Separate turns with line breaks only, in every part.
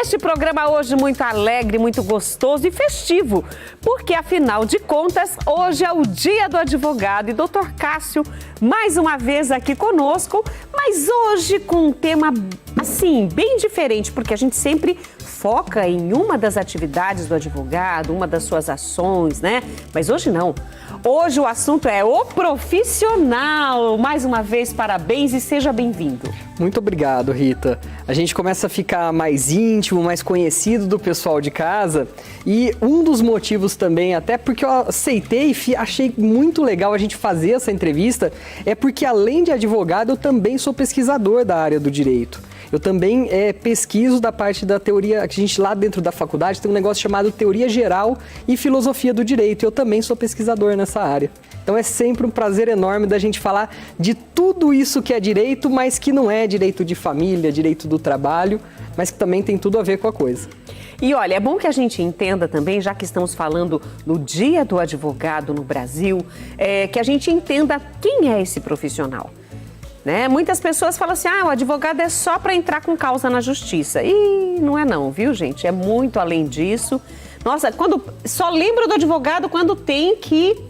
Este programa hoje muito alegre, muito gostoso e festivo, porque afinal de contas, hoje é o Dia do Advogado e Dr. Cássio, mais uma vez aqui conosco, mas hoje com um tema, assim, bem diferente, porque a gente sempre foca em uma das atividades do advogado, uma das suas ações, né? Mas hoje não. Hoje o assunto é o profissional. Mais uma vez, parabéns e seja bem-vindo.
Muito obrigado, Rita. A gente começa a ficar mais íntimo, mais conhecido do pessoal de casa e um dos motivos também, até porque eu aceitei e achei muito legal a gente fazer essa entrevista, é porque além de advogado, eu também sou pesquisador da área do direito. Eu também pesquiso da parte da teoria, que a gente lá dentro da faculdade tem um negócio chamado Teoria Geral e Filosofia do Direito. Eu também sou pesquisador nessa área. Então é sempre um prazer enorme da gente falar de tudo isso que é direito, mas que não é direito de família, direito do trabalho, mas que também tem tudo a ver com a coisa.
E olha, é bom que a gente entenda também, já que estamos falando no Dia do Advogado no Brasil, que a gente entenda quem é esse profissional. Né? Muitas pessoas falam assim, o advogado é só para entrar com causa na justiça. E não é não, viu, gente? É muito além disso. Nossa, só lembro do advogado quando tem que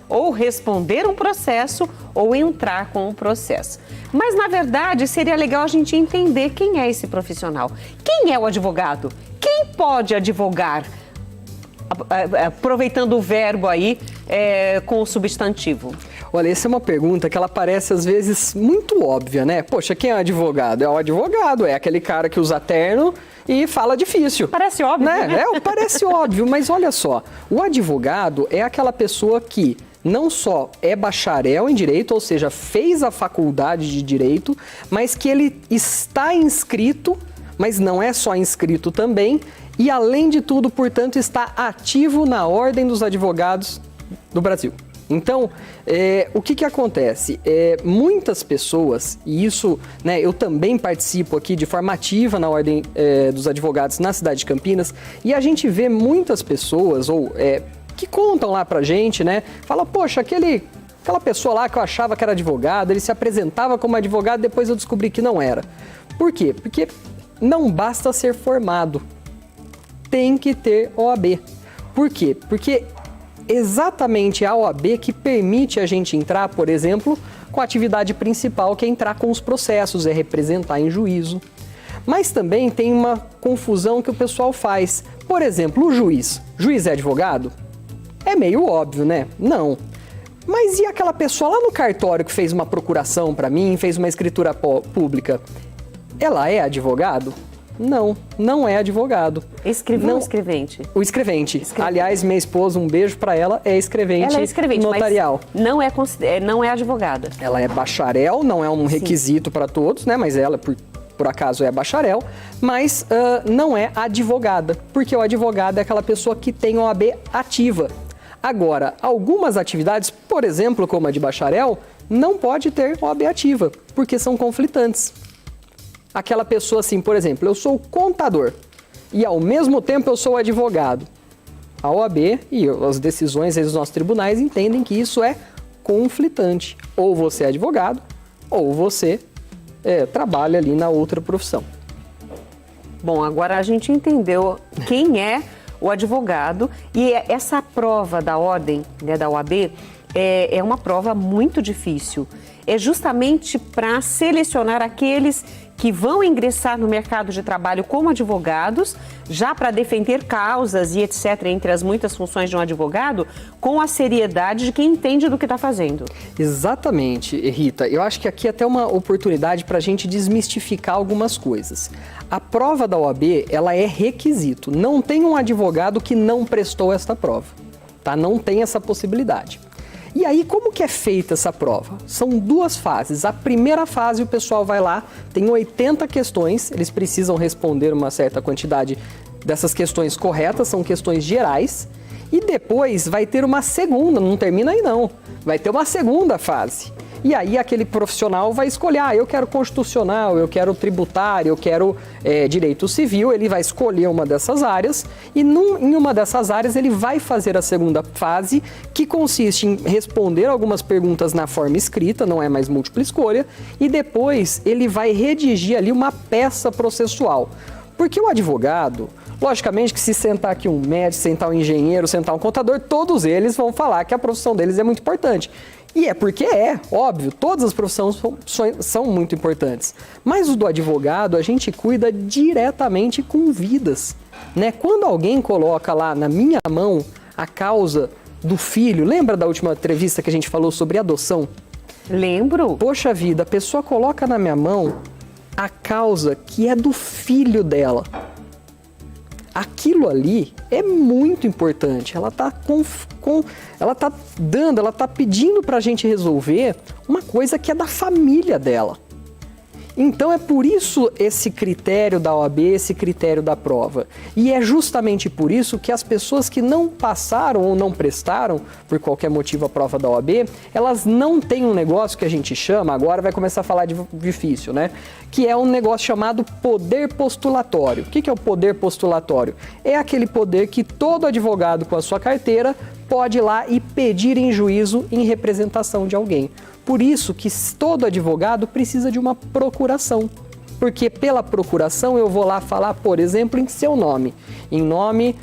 ou responder um processo ou entrar com um processo. Mas, na verdade, seria legal a gente entender quem é esse profissional. Quem é o advogado? Quem pode advogar? Aproveitando o verbo aí com o substantivo.
Olha, essa é uma pergunta que ela parece às vezes muito óbvia, né? Poxa, quem é advogado? É o advogado, é aquele cara que usa terno e fala difícil.
Parece óbvio, né?
Parece óbvio, mas olha só, o advogado é aquela pessoa que não só é bacharel em direito, ou seja, fez a faculdade de direito, mas que ele está inscrito, mas não é só inscrito também, e além de tudo, portanto, está ativo na Ordem dos Advogados do Brasil. Então, o que acontece? Muitas pessoas, e isso, né, eu também participo aqui de forma ativa na Ordem dos Advogados na cidade de Campinas, e a gente vê muitas pessoas, que contam lá pra gente, né? Fala, poxa, aquela pessoa lá que eu achava que era advogado, ele se apresentava como advogado, depois eu descobri que não era. Por quê? Porque não basta ser formado, tem que ter OAB. Por quê? Porque exatamente a OAB que permite a gente entrar, por exemplo, com a atividade principal, que é entrar com os processos, é representar em juízo. Mas também tem uma confusão que o pessoal faz. Por exemplo, o juiz. Juiz é advogado? É meio óbvio, né? Não. Mas e aquela pessoa lá no cartório que fez uma procuração para mim, fez uma escritura pública? Ela é advogado? Não, não é advogado.
Escrivão ou escrevente?
O escrevente. Aliás, minha esposa, um beijo para ela, é escrevente,
ela é escrevente
notarial.
Mas não é advogada.
Ela é bacharel, não é um requisito para todos, né? Mas ela, por acaso, é bacharel, mas não é advogada, porque o advogado é aquela pessoa que tem OAB ativa. Agora, algumas atividades, por exemplo, como a de bacharel, não pode ter OAB ativa, porque são conflitantes. Aquela pessoa assim, por exemplo, eu sou contador e ao mesmo tempo eu sou advogado. A OAB e as decisões dos nossos tribunais entendem que isso é conflitante. Ou você é advogado, ou você trabalha ali na outra profissão.
Bom, agora a gente entendeu quem é o advogado e essa prova da ordem, né, da OAB, é uma prova muito difícil. É justamente para selecionar aqueles que vão ingressar no mercado de trabalho como advogados, já para defender causas e etc., entre as muitas funções de um advogado, com a seriedade de quem entende do que está fazendo.
Exatamente, Rita. Eu acho que aqui é até uma oportunidade para a gente desmistificar algumas coisas. A prova da OAB, ela é requisito. Não tem um advogado que não prestou essa prova, tá? Não tem essa possibilidade. E aí, como que é feita essa prova? São duas fases. A primeira fase, o pessoal vai lá, tem 80 questões, eles precisam responder uma certa quantidade dessas questões corretas, são questões gerais, e depois vai ter uma segunda, não termina aí não, vai ter uma segunda fase. E aí aquele profissional vai escolher, eu quero constitucional, eu quero tributário, eu quero direito civil, ele vai escolher uma dessas áreas e em uma dessas áreas ele vai fazer a segunda fase, que consiste em responder algumas perguntas na forma escrita, não é mais múltipla escolha, e depois ele vai redigir ali uma peça processual. Porque o advogado, logicamente que se sentar aqui um médico, sentar um engenheiro, sentar um contador, todos eles vão falar que a profissão deles é muito importante. E é porque óbvio, todas as profissões são muito importantes. Mas o do advogado, a gente cuida diretamente com vidas, né? Quando alguém coloca lá na minha mão a causa do filho, lembra da última entrevista que a gente falou sobre adoção?
Lembro.
Poxa vida, a pessoa coloca na minha mão a causa que é do filho dela. Aquilo ali é muito importante. Ela está ela tá pedindo para a gente resolver uma coisa que é da família dela. Então é por isso esse critério da OAB, esse critério da prova. E é justamente por isso que as pessoas que não passaram ou não prestaram, por qualquer motivo, a prova da OAB, elas não têm um negócio que a gente chama, agora vai começar a falar de difícil, né? Que é um negócio chamado poder postulatório. O que é o poder postulatório? É aquele poder que todo advogado com a sua carteira pode ir lá e pedir em juízo em representação de alguém. Por isso que todo advogado precisa de uma procuração. Porque pela procuração eu vou lá falar, por exemplo, em seu nome. Em nome,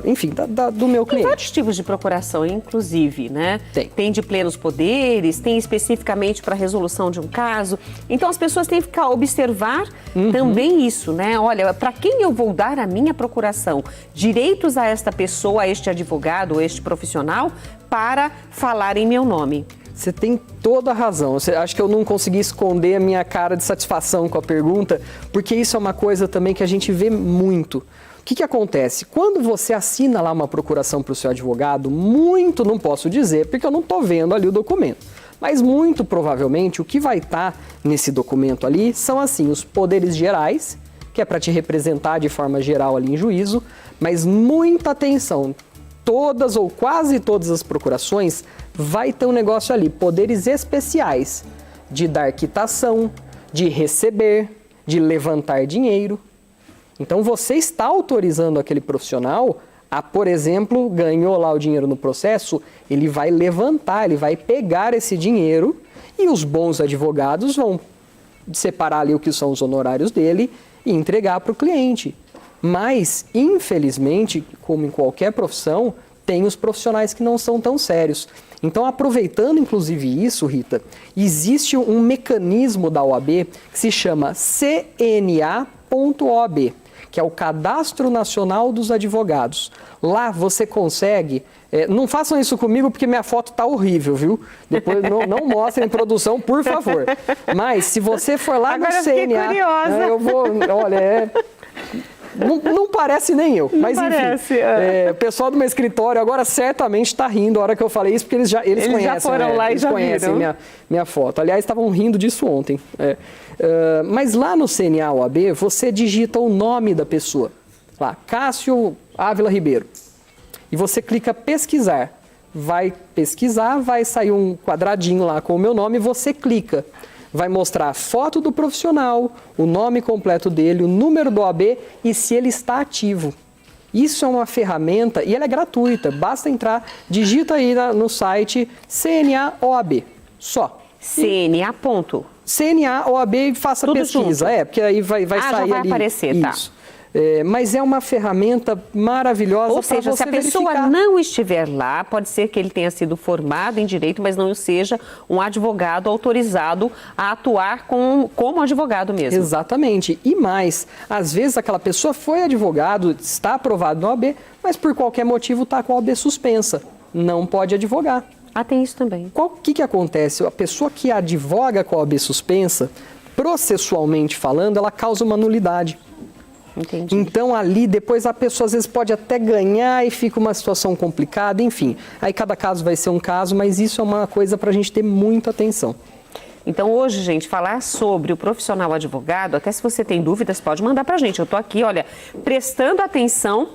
enfim, do meu cliente.
Tem vários tipos de procuração, inclusive, né? Tem de plenos poderes, tem especificamente para resolução de um caso. Então as pessoas têm que observar também isso, né? Olha, para quem eu vou dar a minha procuração? Direitos a esta pessoa, a este advogado, a este profissional, para falar em meu nome.
Você tem toda a razão. Acho que eu não consegui esconder a minha cara de satisfação com a pergunta, porque isso é uma coisa também que a gente vê muito. O que acontece? Quando você assina lá uma procuração para o seu advogado, muito não posso dizer, porque eu não estou vendo ali o documento. Mas muito provavelmente o que vai estar nesse documento ali são assim, os poderes gerais, que é para te representar de forma geral ali em juízo, mas muita atenção. Todas ou quase todas as procurações vai ter um negócio ali, poderes especiais de dar quitação, de receber, de levantar dinheiro. Então você está autorizando aquele profissional a, por exemplo, ganhou lá o dinheiro no processo, ele vai levantar, ele vai pegar esse dinheiro e os bons advogados vão separar ali o que são os honorários dele e entregar para o cliente. Mas, infelizmente, como em qualquer profissão, tem os profissionais que não são tão sérios. Então, aproveitando inclusive isso, Rita, existe um mecanismo da OAB que se chama CNA.OAB, que é o Cadastro Nacional dos Advogados. Lá você consegue... não façam isso comigo porque minha foto está horrível, viu? Depois não mostrem em produção, por favor. Mas se você for lá
agora
no CNA...
curiosa.
Eu vou... Olha, não parece nem eu, mas enfim, o pessoal do meu escritório agora certamente está rindo a hora que eu falei isso, porque eles conhecem,
já foram lá e já
conhecem minha foto. Aliás, estavam rindo disso ontem. Mas lá no CNA OAB, você digita o nome da pessoa. Lá, Cássio Ávila Ribeiro. E você clica pesquisar. Vai pesquisar, vai sair um quadradinho lá com o meu nome, você clica. Vai mostrar a foto do profissional, o nome completo dele, o número do OAB e se ele está ativo. Isso é uma ferramenta e ela é gratuita. Basta entrar, digita aí no site CNA OAB. Só.
CNA.
CNA OAB e faça
tudo
pesquisa.
Junto.
Porque aí vai sair
já vai
ali.
aparecer,
isso. Tá. Mas é uma ferramenta maravilhosa.
Ou seja, se a pessoa não estiver lá, pode ser que ele tenha sido formado em direito, mas não seja um advogado autorizado a atuar como advogado mesmo.
Exatamente. E mais, às vezes aquela pessoa foi advogado, está aprovado no OAB, mas por qualquer motivo está com a OAB suspensa. Não pode advogar.
Ah, tem isso também.
O que acontece? A pessoa que advoga com a OAB suspensa, processualmente falando, ela causa uma nulidade.
Entendi.
Então ali depois a pessoa às vezes pode até ganhar e fica uma situação complicada, enfim. Aí cada caso vai ser um caso, mas isso é uma coisa para a gente ter muita atenção.
Então hoje, gente, falar sobre o profissional advogado, até se você tem dúvidas, pode mandar para a gente. Eu estou aqui, olha, prestando atenção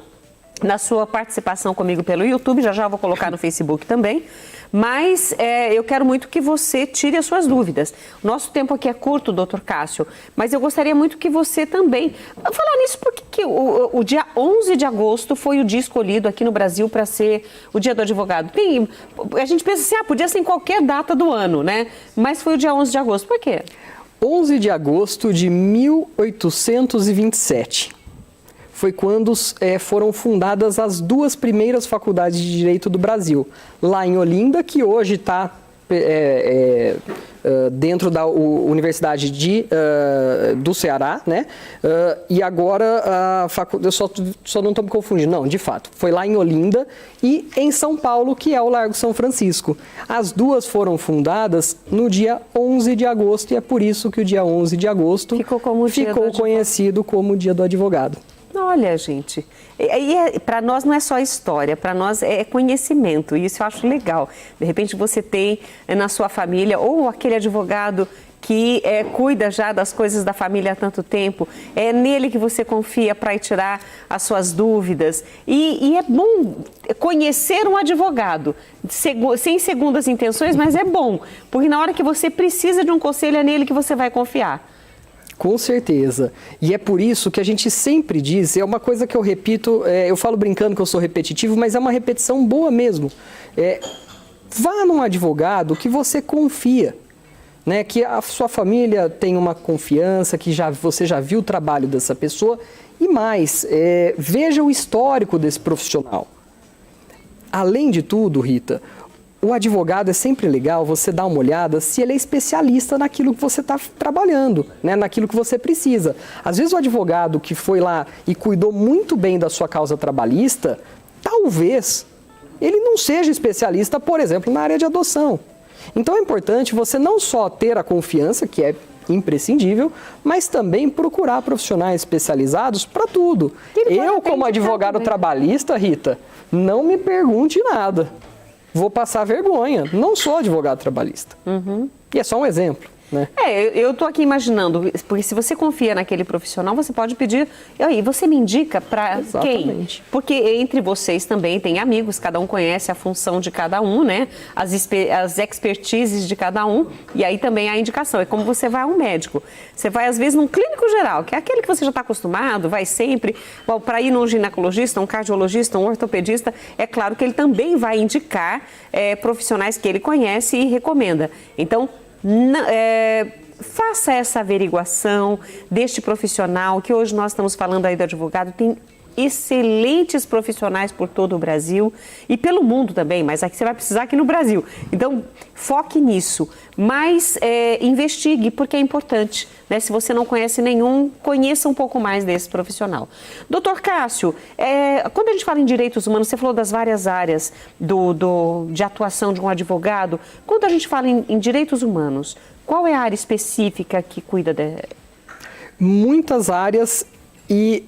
na sua participação comigo pelo YouTube, já vou colocar no Facebook também, mas eu quero muito que você tire as suas dúvidas. Nosso tempo aqui é curto, doutor Cássio, mas eu gostaria muito que você também... Falar nisso, porque que o dia 11 de agosto foi o dia escolhido aqui no Brasil para ser o dia do advogado. A gente pensa assim, podia ser em qualquer data do ano, né? Mas foi o dia 11 de agosto, por quê?
11 de agosto de 1827. foi quando foram fundadas as 2 primeiras faculdades de Direito do Brasil. Lá em Olinda, que hoje está dentro da Universidade do Ceará, né? E agora a faculdade, eu só não estou me confundindo, não, de fato, foi lá em Olinda e em São Paulo, que é o Largo São Francisco. As 2 foram fundadas no dia 11 de agosto e é por isso que o dia 11 de agosto ficou conhecido como o Dia do Advogado.
Olha, gente, para nós não é só história, para nós é conhecimento, e isso eu acho legal. De repente você tem na sua família, ou aquele advogado que cuida já das coisas da família há tanto tempo, é nele que você confia para tirar as suas dúvidas. E é bom conhecer um advogado, sem segundas intenções, mas é bom, porque na hora que você precisa de um conselho, é nele que você vai confiar.
Com certeza. E é por isso que a gente sempre diz, é uma coisa que eu repito, eu falo brincando que eu sou repetitivo, mas é uma repetição boa mesmo. Vá num advogado que você confia, né? Que a sua família tem uma confiança, que você já viu o trabalho dessa pessoa. E mais, veja o histórico desse profissional. Além de tudo, Rita, o advogado é sempre legal você dar uma olhada se ele é especialista naquilo que você está trabalhando, né? Naquilo que você precisa. Às vezes o advogado que foi lá e cuidou muito bem da sua causa trabalhista, talvez ele não seja especialista, por exemplo, na área de adoção. Então é importante você não só ter a confiança, que é imprescindível, mas também procurar profissionais especializados para tudo. Eu, como advogado trabalhista, Rita, não me pergunte nada. Vou passar vergonha. Não sou advogado trabalhista. E é só um exemplo, né?
Eu estou aqui imaginando, porque se você confia naquele profissional, você pode pedir, e aí, você me indica para quem? Porque entre vocês também tem amigos, cada um conhece a função de cada um, né? As expertises de cada um, e aí também a indicação. É como você vai a um médico. Você vai, às vezes, num clínico geral, que é aquele que você já está acostumado, vai sempre. Para ir num ginecologista, um cardiologista, um ortopedista, é claro que ele também vai indicar profissionais que ele conhece e recomenda. Então, faça essa averiguação deste profissional, que hoje nós estamos falando aí do advogado, tem excelentes profissionais por todo o Brasil e pelo mundo também, mas aqui você vai precisar aqui no Brasil. Então, foque nisso, mas investigue, porque é importante, né? Se você não conhece nenhum, conheça um pouco mais desse profissional. Doutor Cássio, quando a gente fala em direitos humanos, você falou das várias áreas de atuação de um advogado. Quando a gente fala em direitos humanos, qual é a área específica que cuida de...
Muitas áreas e...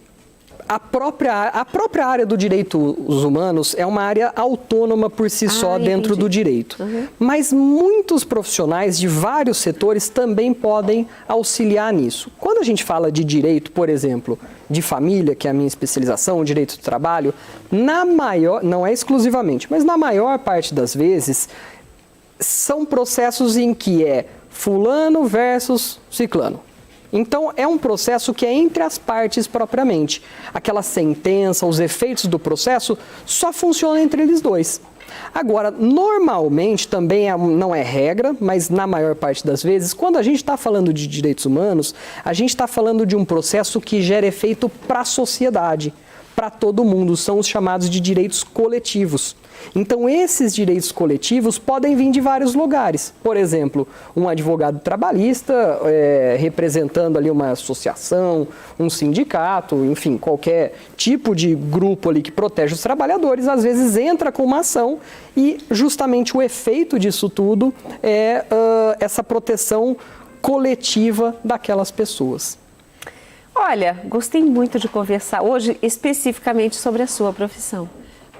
A própria área do direitos humanos é uma área autônoma por si só dentro do direito. Mas muitos profissionais de vários setores também podem auxiliar nisso. Quando a gente fala de direito, por exemplo, de família, que é a minha especialização, direito do trabalho, não é exclusivamente, mas na maior parte das vezes, são processos em que é fulano versus ciclano. Então, é um processo que é entre as partes propriamente. Aquela sentença, os efeitos do processo, só funcionam entre eles dois. Agora, normalmente, também não é regra, mas na maior parte das vezes, quando a gente está falando de direitos humanos, a gente está falando de um processo que gera efeito para a sociedade, para todo mundo, são os chamados de direitos coletivos. Então, esses direitos coletivos podem vir de vários lugares. Por exemplo, um advogado trabalhista representando ali uma associação, um sindicato, enfim, qualquer tipo de grupo ali que protege os trabalhadores, às vezes entra com uma ação e justamente o efeito disso tudo é essa proteção coletiva daquelas pessoas.
Olha, gostei muito de conversar hoje especificamente sobre a sua profissão.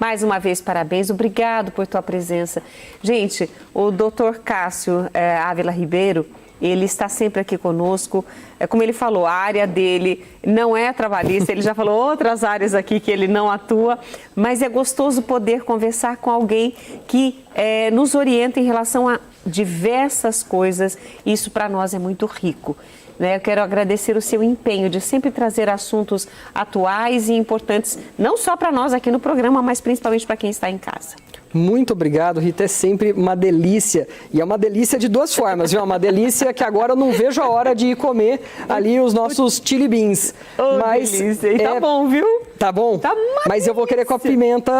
Mais uma vez, parabéns, obrigado por tua presença. Gente, o Dr. Cássio Ávila Ribeiro, ele está sempre aqui conosco. Como ele falou, a área dele não é trabalhista, ele já falou outras áreas aqui que ele não atua, mas é gostoso poder conversar com alguém que nos orienta em relação a diversas coisas. Isso para nós é muito rico. Eu quero agradecer o seu empenho de sempre trazer assuntos atuais e importantes, não só para nós aqui no programa, mas principalmente para quem está em casa.
Muito obrigado, Rita. É sempre uma delícia. E é uma delícia de duas formas, viu? É uma delícia que agora eu não vejo a hora de ir comer ali os nossos chili beans.
Mas delícia. E tá bom, viu?
Tá bom?
Tá uma
Mas eu vou querer com a pimenta,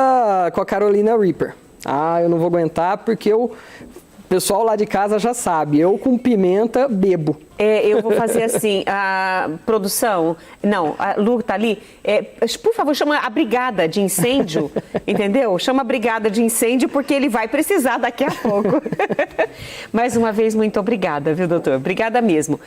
com a Carolina Reaper. Ah, eu não vou aguentar porque o pessoal lá de casa já sabe. Eu com pimenta bebo.
Eu vou fazer assim, a produção, não, a Lu tá ali, por favor, chama a brigada de incêndio, entendeu? Chama a brigada de incêndio porque ele vai precisar daqui a pouco. Mais uma vez, muito obrigada, viu, doutor? Obrigada mesmo.